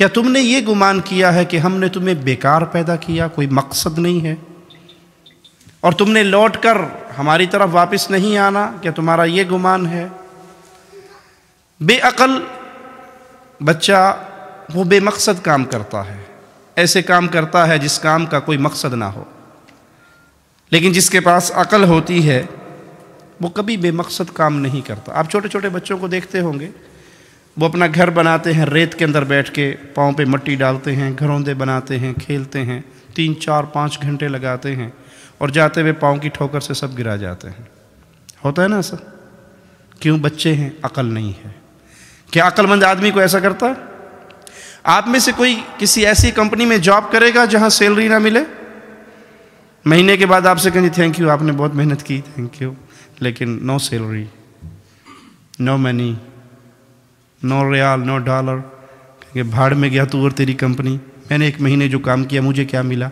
क्या तुमने ये गुमान किया है कि हमने तुम्हें बेकार पैदा किया, कोई मकसद नहीं है, और तुमने लौटकर हमारी तरफ वापस नहीं आना? क्या तुम्हारा ये गुमान है? बेअक्ल बच्चा वो बेमकसद काम करता है, ऐसे काम करता है जिस काम का कोई मकसद ना हो। लेकिन जिसके पास अक्ल होती है वो कभी बेमकसद काम नहीं करता। आप छोटे छोटे बच्चों को देखते होंगे, वो अपना घर बनाते हैं, रेत के अंदर बैठ के पाँव पे मट्टी डालते हैं, घरौंदे बनाते हैं, खेलते हैं, 3, 4, 5 घंटे लगाते हैं, और जाते हुए पाँव की ठोकर से सब गिरा जाते हैं। होता है ना सर? क्यों? बच्चे हैं, अकल नहीं है। क्या अक्लमंद आदमी को ऐसा करता है? आप में से कोई किसी ऐसी कंपनी में जॉब करेगा जहां सैलरी ना मिले? महीने के बाद आपसे कहेंगे थैंक यू, आपने बहुत मेहनत की, थैंक यू, लेकिन no salary, no money, no riyal, no dollar. कहेंगे भाड़ में गया तू और तेरी कंपनी, मैंने 1 महीने जो काम किया मुझे क्या मिला?